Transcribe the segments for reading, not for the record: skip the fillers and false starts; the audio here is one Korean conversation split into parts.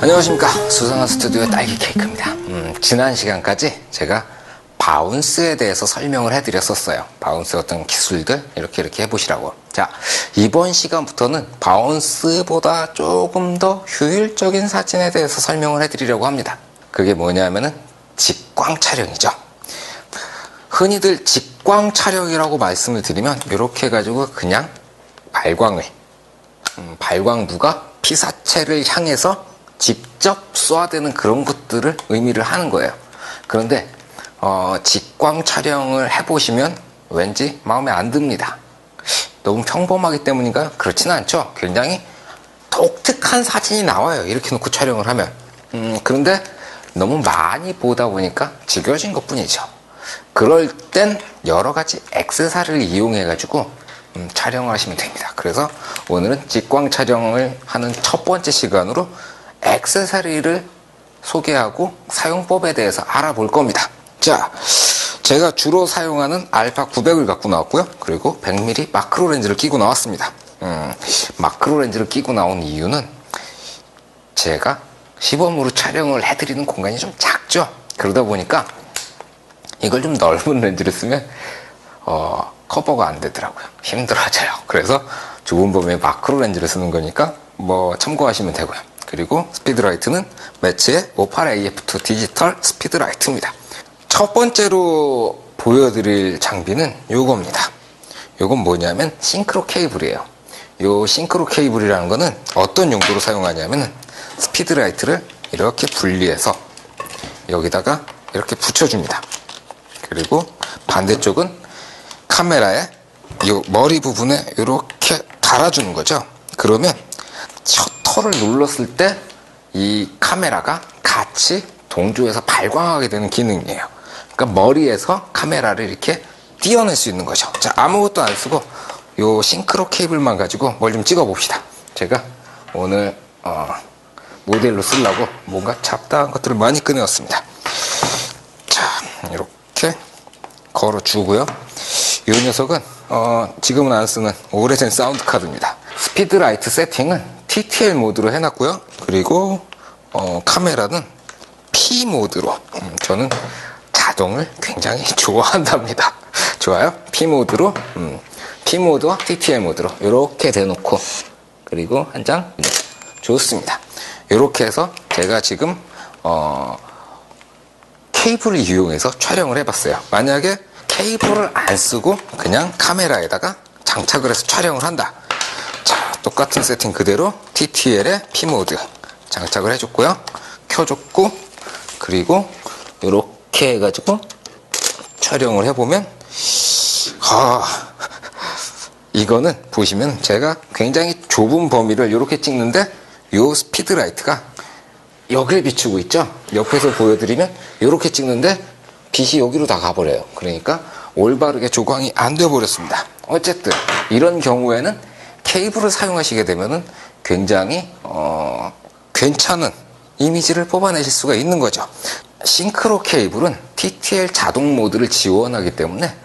안녕하십니까. 수상한 스튜디오의 딸기 케이크입니다. 지난 시간까지 제가 바운스에 대해서 설명을 해드렸었어요. 바운스 어떤 기술들 이렇게 해보시라고. 자, 이번 시간부터는 바운스보다 조금 더 효율적인 사진에 대해서 설명을 해드리려고 합니다. 그게 뭐냐면은 직광 촬영이죠. 흔히들 직광 촬영이라고 말씀을 드리면 이렇게 해가지고 그냥 발광부가 피사체를 향해서 직접 쏘아대는 그런 것들을 의미를 하는 거예요. 그런데 직광 촬영을 해보시면 왠지 마음에 안 듭니다. 너무 평범하기 때문인가요? 그렇지는 않죠. 굉장히 독특한 사진이 나와요. 이렇게 놓고 촬영을 하면. 그런데 너무 많이 보다 보니까 지겨진 것 뿐이죠. 그럴 땐 여러 가지 액세서리를 이용해 가지고 촬영을 하시면 됩니다. 그래서 오늘은 직광 촬영을 하는 첫 번째 시간으로 액세서리를 소개하고 사용법에 대해서 알아볼 겁니다. 자, 제가 주로 사용하는 알파 900을 갖고 나왔고요. 그리고 100mm 마크로 렌즈를 끼고 나왔습니다. 마크로 렌즈를 끼고 나온 이유는 제가 시범으로 촬영을 해드리는 공간이 좀 작죠. 그러다 보니까 이걸 좀 넓은 렌즈를 쓰면 커버가 안 되더라고요. 힘들어져요. 그래서 좁은 범위의 마크로 렌즈를 쓰는 거니까 뭐 참고하시면 되고요. 그리고 스피드라이트는 매츠의 58AF2 디지털 스피드라이트입니다. 첫 번째로 보여드릴 장비는 요겁니다. 요건 뭐냐면 싱크로 케이블이에요. 요 싱크로 케이블이라는 거는 어떤 용도로 사용하냐면 스피드라이트를 이렇게 분리해서 여기다가 이렇게 붙여줍니다. 그리고 반대쪽은 카메라의 이 머리 부분에 이렇게 달아주는 거죠. 그러면 셔터를 눌렀을 때 이 카메라가 같이 동조해서 발광하게 되는 기능이에요. 그러니까 머리에서 카메라를 이렇게 띄어낼 수 있는 거죠. 자, 아무것도 안 쓰고 이 싱크로 케이블만 가지고 뭘 좀 찍어 봅시다. 제가 오늘 모델로 쓰려고 뭔가 잡다한 것들을 많이 꺼내왔습니다. 자, 이렇게 걸어주고요. 이 녀석은 지금은 안 쓰는 오래된 사운드 카드입니다. 스피드라이트 세팅은 TTL 모드로 해놨고요. 그리고 카메라는 P 모드로. 저는 자동을 굉장히 좋아한답니다. 좋아요? P 모드로 P 모드와 TTL 모드로 이렇게 대놓고 그리고 한 장 좋습니다. 이렇게 해서 제가 지금 케이블을 이용해서 촬영을 해봤어요. 만약에 케이블을 안 쓰고 그냥 카메라에다가 장착을 해서 촬영을 한다. 자, 똑같은 세팅 그대로 TTL의 P모드 장착을 해줬고요. 켜줬고 그리고 이렇게 해가지고 촬영을 해보면 이거는 보시면 제가 굉장히 좁은 범위를 이렇게 찍는데 이 스피드라이트가 여기를 비추고 있죠. 옆에서 보여드리면 이렇게 찍는데 빛이 여기로 다 가버려요. 그러니까 올바르게 조광이 안 되어버렸습니다. 어쨌든 이런 경우에는 케이블을 사용하시게 되면은 굉장히 괜찮은 이미지를 뽑아내실 수가 있는 거죠. 싱크로 케이블은 TTL 자동 모드를 지원하기 때문에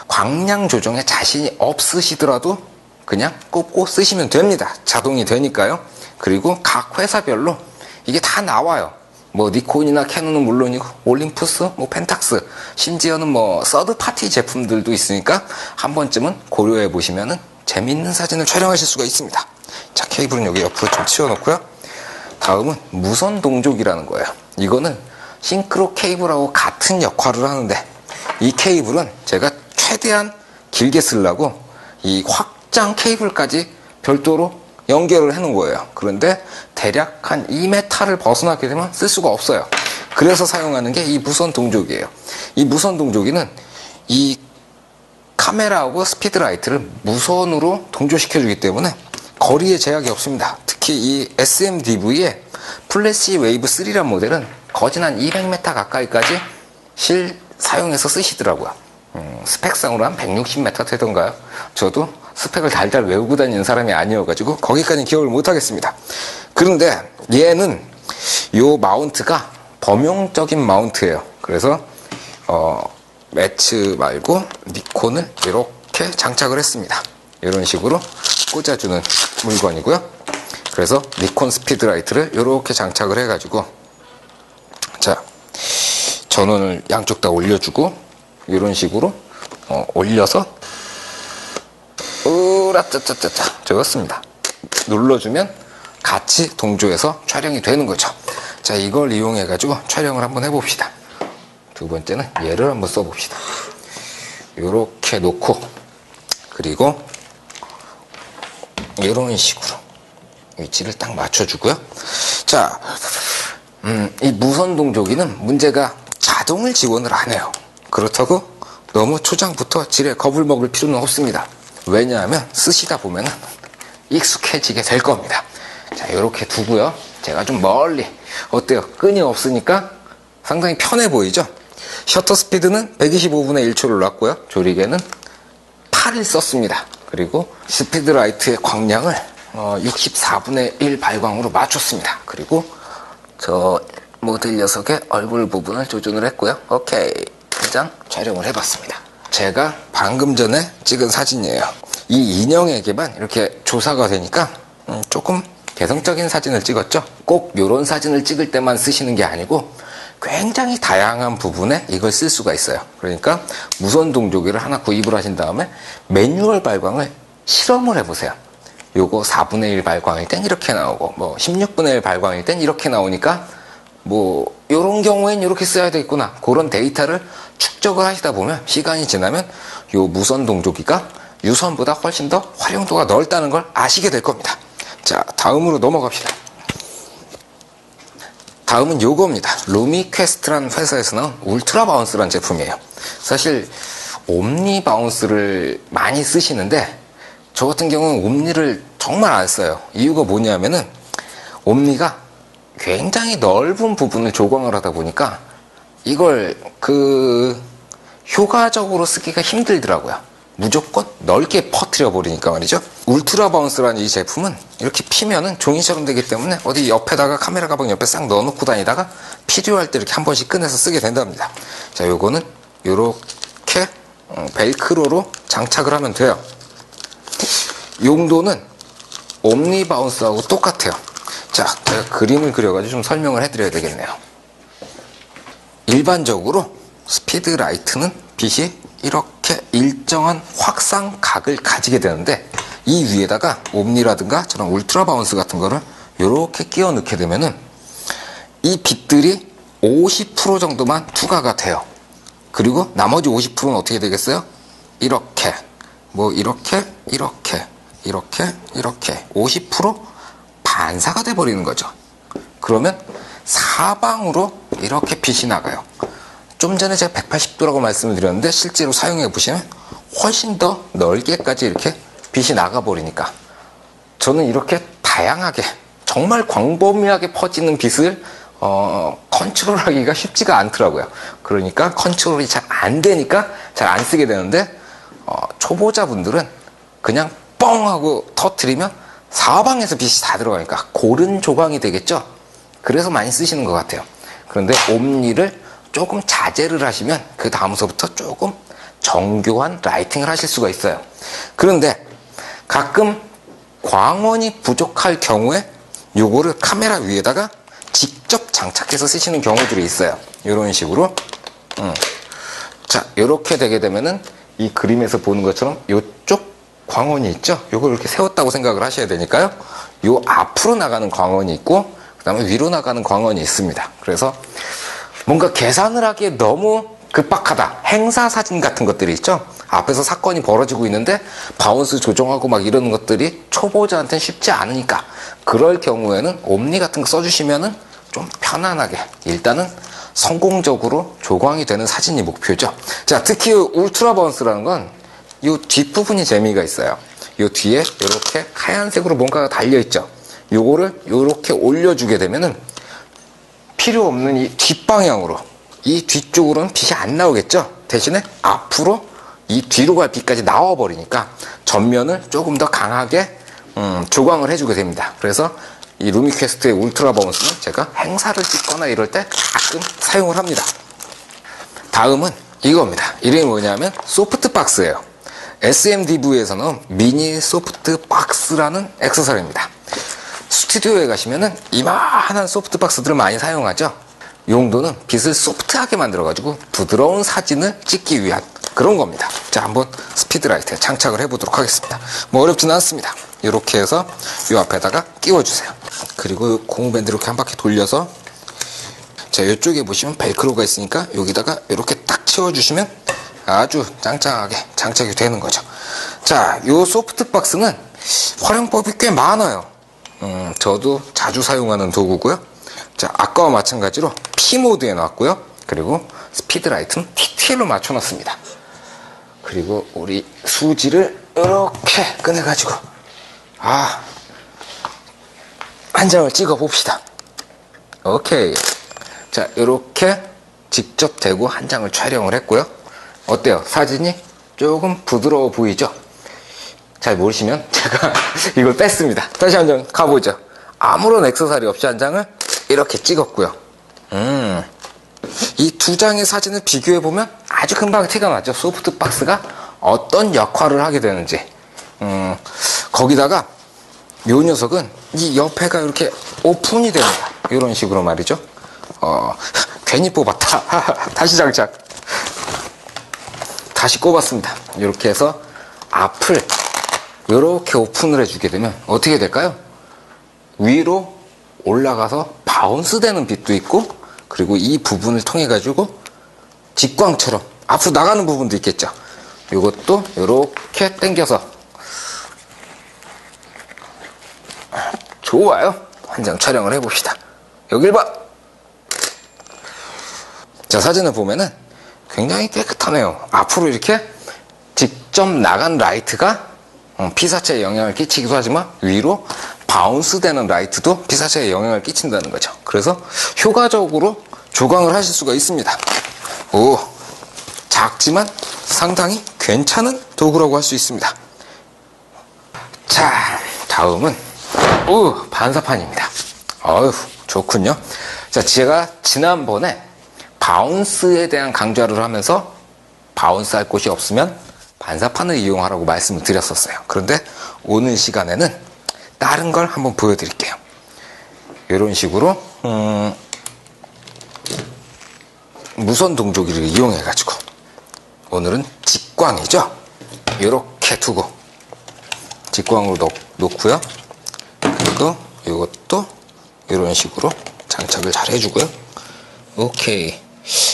광량 조정에 자신이 없으시더라도 그냥 꽂고 쓰시면 됩니다. 자동이 되니까요. 그리고 각 회사별로 이게 다 나와요. 뭐 니콘이나 캐논은 물론이고 올림푸스, 뭐 펜탁스, 심지어는 뭐 서드 파티 제품들도 있으니까 한 번쯤은 고려해 보시면은 재미있는 사진을 촬영하실 수가 있습니다. 자, 케이블은 여기 옆으로 좀 치워놓고요. 다음은 무선 동족이라는 거예요. 이거는 싱크로 케이블하고 같은 역할을 하는데 이 케이블은 제가 최대한 길게 쓰려고 이 확장 케이블까지 별도로 연결을 해놓은 거예요. 그런데 대략 한 2m를 벗어나게 되면 쓸 수가 없어요. 그래서 사용하는 게 이 무선 동족이에요. 이 무선 동족이는 이 카메라하고 스피드라이트를 무선으로 동조시켜주기 때문에 거리에 제약이 없습니다. 특히 이 SMDV의 플래시 웨이브 3란 모델은 거진 한 200m 가까이까지 사용해서 쓰시더라고요. 스펙상으로 한 160m 되던가요? 저도 스펙을 달달 외우고 다니는 사람이 아니어가지고 거기까지는 기억을 못하겠습니다. 그런데 얘는 요 마운트가 범용적인 마운트예요. 그래서 매츠 말고 니콘을 이렇게 장착을 했습니다. 이런 식으로 꽂아주는 물건이고요. 그래서 니콘 스피드라이트를 이렇게 장착을 해가지고, 자, 전원을 양쪽 다 올려주고 이런 식으로 올려서 으라짜짜짜짜 적었습니다. 눌러주면 같이 동조해서 촬영이 되는 거죠. 자, 이걸 이용해 가지고 촬영을 한번 해봅시다. 두 번째는 얘를 한번 써봅시다. 이렇게 놓고, 그리고 이런 식으로 위치를 딱 맞춰주고요. 자, 이 무선 동조기는 문제가 자동을 지원을 안 해요. 그렇다고 너무 초장부터 지레 겁을 먹을 필요는 없습니다. 왜냐하면 쓰시다 보면은 익숙해지게 될 겁니다. 자, 이렇게 두고요. 제가 좀 멀리, 어때요? 끈이 없으니까 상당히 편해 보이죠? 셔터 스피드는 125분의 1초를 놨고요. 조리개는 8을 썼습니다. 그리고 스피드라이트의 광량을 64분의 1 발광으로 맞췄습니다. 그리고 저 모델 녀석의 얼굴 부분을 조준을 했고요. 오케이, 한 장 촬영을 해봤습니다. 제가 방금 전에 찍은 사진이에요. 이 인형에게만 이렇게 조사가 되니까 조금 개성적인 사진을 찍었죠. 꼭 이런 사진을 찍을 때만 쓰시는 게 아니고 굉장히 다양한 부분에 이걸 쓸 수가 있어요. 그러니까 무선 동조기를 하나 구입을 하신 다음에 매뉴얼 발광을 실험을 해보세요. 요거 4분의 1 발광일 땐 이렇게 나오고, 뭐 16분의 1 발광일 땐 이렇게 나오니까, 뭐 요런 경우엔 이렇게 써야 되겠구나, 그런 데이터를 축적을 하시다 보면 시간이 지나면 요 무선 동조기가 유선보다 훨씬 더 활용도가 넓다는 걸 아시게 될 겁니다. 자, 다음으로 넘어갑시다. 다음은 요겁니다. 루미퀘스트라는 회사에서 나온 울트라 바운스라는 제품이에요. 사실 옴니 바운스를 많이 쓰시는데 저 같은 경우는 옴니를 정말 안 써요. 이유가 뭐냐면은 옴니가 굉장히 넓은 부분을 조광을 하다 보니까 이걸 효과적으로 쓰기가 힘들더라고요. 무조건 넓게 퍼뜨려 버리니까 말이죠. 울트라 바운스라는 이 제품은 이렇게 피면은 종이처럼 되기 때문에 어디 옆에다가 카메라 가방 옆에 싹 넣어놓고 다니다가 필요할 때 이렇게 한 번씩 꺼내서 쓰게 된답니다. 자, 요거는 요렇게 벨크로로 장착을 하면 돼요. 용도는 옴니 바운스하고 똑같아요. 자, 제가 그림을 그려가지고 좀 설명을 해드려야 되겠네요. 일반적으로 스피드 라이트는 빛이 이렇게 일정한 확산각을 가지게 되는데 이 위에다가 옴니라든가 저런 울트라 바운스 같은 거를 이렇게 끼워 넣게 되면은 이 빛들이 50% 정도만 투과가 돼요. 그리고 나머지 50%는 어떻게 되겠어요? 이렇게, 뭐 이렇게 50% 반사가 돼 버리는 거죠. 그러면 사방으로 이렇게 빛이 나가요. 좀 전에 제가 180도라고 말씀을 드렸는데 실제로 사용해 보시면 훨씬 더 넓게까지 이렇게 빛이 나가 버리니까 저는 이렇게 다양하게 정말 광범위하게 퍼지는 빛을 컨트롤하기가 쉽지가 않더라고요. 그러니까 컨트롤이 잘 안 되니까 잘 안 쓰게 되는데 초보자분들은 그냥 뻥 하고 터트리면 사방에서 빛이 다 들어가니까 고른 조광이 되겠죠. 그래서 많이 쓰시는 것 같아요. 그런데 옴니를 조금 자제를 하시면 그 다음서부터 조금 정교한 라이팅을 하실 수가 있어요. 그런데 가끔 광원이 부족할 경우에 요거를 카메라 위에다가 직접 장착해서 쓰시는 경우들이 있어요. 이런 식으로. 자, 이렇게 되게 되면은 이 그림에서 보는 것처럼 요쪽 광원이 있죠. 요걸 이렇게 세웠다고 생각을 하셔야 되니까요. 요 앞으로 나가는 광원이 있고 그 다음에 위로 나가는 광원이 있습니다. 그래서 뭔가 계산을 하기에 너무 급박하다, 행사 사진 같은 것들이 있죠. 앞에서 사건이 벌어지고 있는데 바운스 조정하고 막 이러는 것들이 초보자한테는 쉽지 않으니까 그럴 경우에는 옴니 같은 거 써주시면은 좀 편안하게 일단은 성공적으로 조광이 되는 사진이 목표죠. 자, 특히 울트라 바운스라는 건 이 뒷부분이 재미가 있어요. 이 뒤에 이렇게 하얀색으로 뭔가가 달려있죠. 요거를 이렇게 올려주게 되면은 필요 없는 이 뒷방향으로, 이 뒤쪽으로는 빛이 안 나오겠죠. 대신에 앞으로 이 뒤로 갈 빛까지 나와버리니까 전면을 조금 더 강하게 조광을 해주게 됩니다. 그래서 이 루미퀘스트의 울트라 바운스는 제가 행사를 찍거나 이럴 때 가끔 사용을 합니다. 다음은 이겁니다. 이름이 뭐냐면 소프트박스예요. SMDV에서는 미니 소프트박스라는 액세서리입니다. 스튜디오에 가시면은 이만한 소프트박스들을 많이 사용하죠. 용도는 빛을 소프트하게 만들어가지고 부드러운 사진을 찍기 위한 그런 겁니다. 자, 한번 스피드라이트에 장착을 해보도록 하겠습니다. 뭐 어렵지는 않습니다. 이렇게 해서 이 앞에다가 끼워주세요. 그리고 고무밴드 이렇게 한 바퀴 돌려서, 자, 이쪽에 보시면 벨크로가 있으니까 여기다가 이렇게 딱 채워주시면 아주 짱짱하게 장착이 되는 거죠. 자, 이 소프트박스는 활용법이 꽤 많아요. 저도 자주 사용하는 도구고요. 자, 아까와 마찬가지로 P모드에 놨고요. 그리고 스피드라이트는 TTL로 맞춰놨습니다. 그리고 우리 수지를 이렇게 꺼내가지고 한 장을 찍어 봅시다. 오케이. 자, 이렇게 직접 대고 한 장을 촬영을 했고요. 어때요? 사진이 조금 부드러워 보이죠? 잘 모르시면 제가 이걸 뺐습니다. 다시 한 장 가보죠. 아무런 액세서리 없이 한 장을 이렇게 찍었고요. 이 두 장의 사진을 비교해보면 아주 금방 티가 나죠. 소프트박스가 어떤 역할을 하게 되는지. 거기다가 이 녀석은 이 옆에가 이렇게 오픈이 됩니다. 이런 식으로 말이죠. 괜히 뽑았다. 다시 장착. 다시 꼽았습니다. 이렇게 해서 앞을 이렇게 오픈을 해주게 되면 어떻게 될까요? 위로 올라가서 바운스 되는 빛도 있고, 그리고 이 부분을 통해 가지고 직광처럼 앞으로 나가는 부분도 있겠죠. 이것도 이렇게 당겨서 좋아요. 한 장 촬영을 해봅시다. 여길 봐. 자, 사진을 보면은 굉장히 깨끗하네요. 앞으로 이렇게 직접 나간 라이트가 피사체에 영향을 끼치기도 하지만 위로 바운스 되는 라이트도 피사체에 영향을 끼친다는 거죠. 그래서 효과적으로 조광을 하실 수가 있습니다. 오, 작지만 상당히 괜찮은 도구라고 할 수 있습니다. 자, 다음은 반사판입니다. 어휴, 좋군요. 자, 제가 지난번에 바운스에 대한 강좌를 하면서 바운스 할 곳이 없으면 반사판을 이용하라고 말씀을 드렸었어요. 그런데 오늘 시간에는 다른 걸 한번 보여드릴게요. 이런 식으로 무선 동조기를 이용해가지고 오늘은 직광이죠. 이렇게 두고 직광으로 놓고요. 그리고 이것도 이런 식으로 장착을 잘 해주고요. 오케이.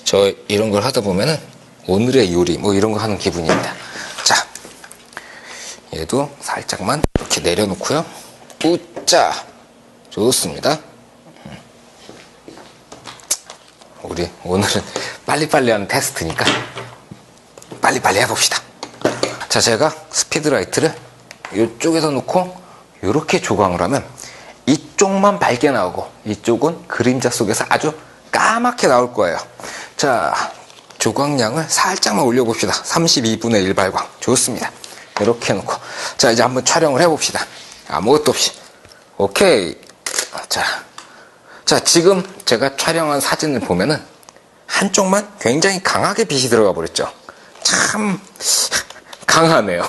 저 이런 걸 하다 보면은 오늘의 요리 뭐 이런 거 하는 기분입니다. 자, 얘도 살짝만 이렇게 내려놓고요. 우짜, 좋습니다. 우리 오늘은 빨리빨리 하는 테스트니까 빨리빨리 해봅시다. 자, 제가 스피드라이트를 이쪽에다 놓고 이렇게 조광을 하면 이쪽만 밝게 나오고 이쪽은 그림자 속에서 아주 까맣게 나올 거예요. 자, 조광량을 살짝만 올려봅시다. 32분의 1 발광. 좋습니다. 이렇게 해놓고, 자, 이제 한번 촬영을 해봅시다. 아무것도 없이. 오케이. 자, 지금 제가 촬영한 사진을 보면은 한쪽만 굉장히 강하게 빛이 들어가 버렸죠. 참 강하네요.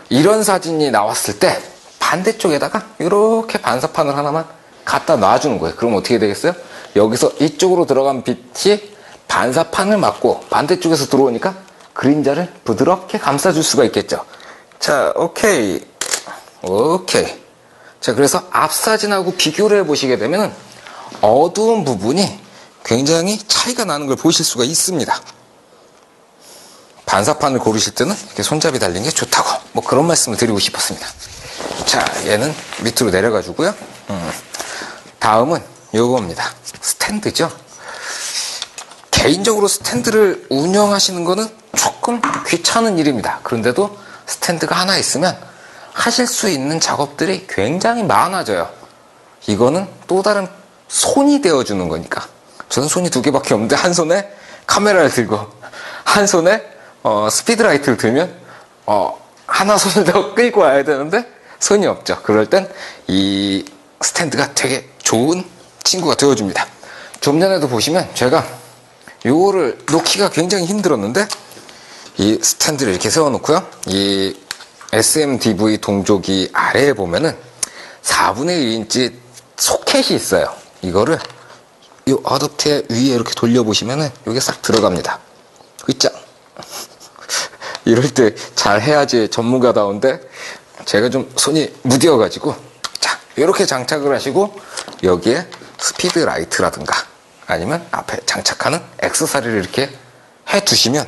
이런 사진이 나왔을 때 반대쪽에다가 이렇게 반사판을 하나만 갖다 놔주는 거예요. 그럼 어떻게 되겠어요? 여기서 이쪽으로 들어간 빛이 반사판을 맞고 반대쪽에서 들어오니까 그림자를 부드럽게 감싸줄 수가 있겠죠. 자, 오케이. 자, 그래서 앞 사진하고 비교를 해보시게 되면 어두운 부분이 굉장히 차이가 나는 걸 보실 수가 있습니다. 반사판을 고르실 때는 이렇게 손잡이 달린 게 좋다고 뭐 그런 말씀을 드리고 싶었습니다. 자, 얘는 밑으로 내려가지고요. 다음은 요겁니다. 스탠드죠. 개인적으로 스탠드를 운영하시는 거는 조금 귀찮은 일입니다. 그런데도 스탠드가 하나 있으면 하실 수 있는 작업들이 굉장히 많아져요. 이거는 또 다른 손이 되어주는 거니까. 저는 손이 2개밖에 없는데 한 손에 카메라를 들고 한 손에 스피드라이트를 들면 하나 손을 더 끌고 와야 되는데 손이 없죠. 그럴 땐 이 스탠드가 되게 좋은 친구가 되어줍니다. 좀 전에도 보시면 제가 요거를 놓기가 굉장히 힘들었는데 이 스탠드를 이렇게 세워놓고요. 이 SMDV 동조기 아래에 보면은 4분의 1인치 소켓이 있어요. 이거를 이 어댑터 위에 이렇게 돌려보시면은 이게 싹 들어갑니다. 으짱. 이럴 때 잘 해야지 전문가다운데 제가 좀 손이 무디어가지고, 자, 이렇게 장착을 하시고 여기에 스피드 라이트라든가 아니면 앞에 장착하는 액세서리를 이렇게 해 두시면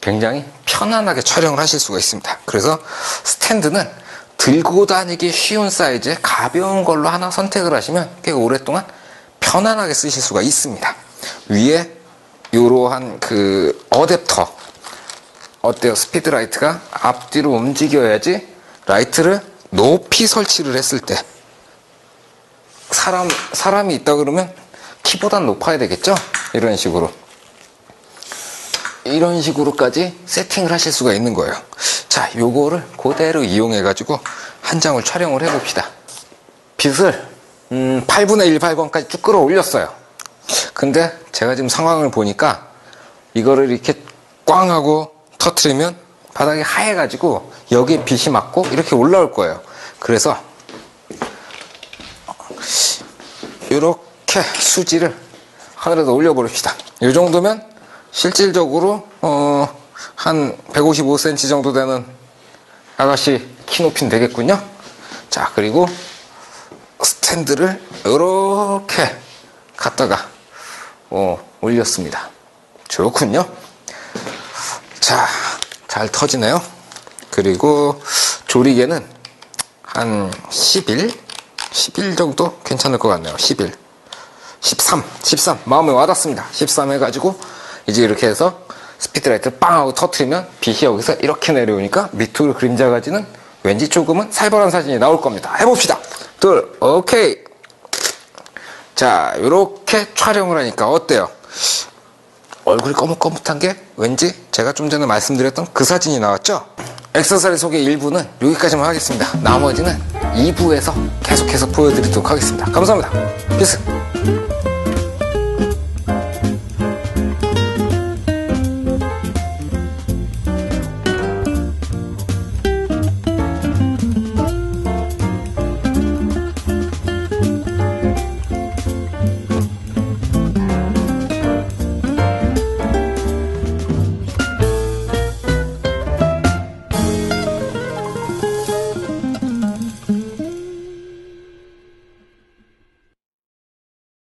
굉장히 편안하게 촬영을 하실 수가 있습니다. 그래서 스탠드는 들고 다니기 쉬운 사이즈의 가벼운 걸로 하나 선택을 하시면 꽤 오랫동안 편안하게 쓰실 수가 있습니다. 위에 이러한 그 어댑터 어때요? 스피드 라이트가 앞뒤로 움직여야지 라이트를 높이 설치를 했을 때 사람이 있다 그러면 키보다 높아야 되겠죠? 이런 식으로까지 세팅을 하실 수가 있는 거예요. 자, 요거를 그대로 이용해 가지고 한 장을 촬영을 해 봅시다. 빛을 8분의 1 발광까지 쭉 끌어올렸어요. 근데 제가 지금 상황을 보니까 이거를 이렇게 꽝 하고 터트리면 바닥이 하얘가지고 여기에 빛이 맞고 이렇게 올라올 거예요. 그래서 이렇게 수지를 하늘에다 올려버립시다. 이 정도면 실질적으로 한 155cm 정도 되는 아가씨 키 높이는 되겠군요. 자, 그리고 스탠드를 이렇게 갖다가 올렸습니다. 좋군요. 자, 잘 터지네요. 그리고 조리개는 한 11 정도 괜찮을 것 같네요. 11, 13 마음에 와닿습니다. 13 해가지고 이제 이렇게 해서 스피드라이트를 빵 하고 터트리면 빛이 여기서 이렇게 내려오니까 밑으로 그림자가 지는 왠지 조금은 살벌한 사진이 나올 겁니다. 해봅시다. 둘, 오케이. 자, 이렇게 촬영을 하니까 어때요? 얼굴이 거뭇거뭇한 게 왠지 제가 좀 전에 말씀드렸던 그 사진이 나왔죠? 액세서리 소개 1부는 여기까지만 하겠습니다. 나머지는 2부에서 계속해서 보여드리도록 하겠습니다. 감사합니다. 피스.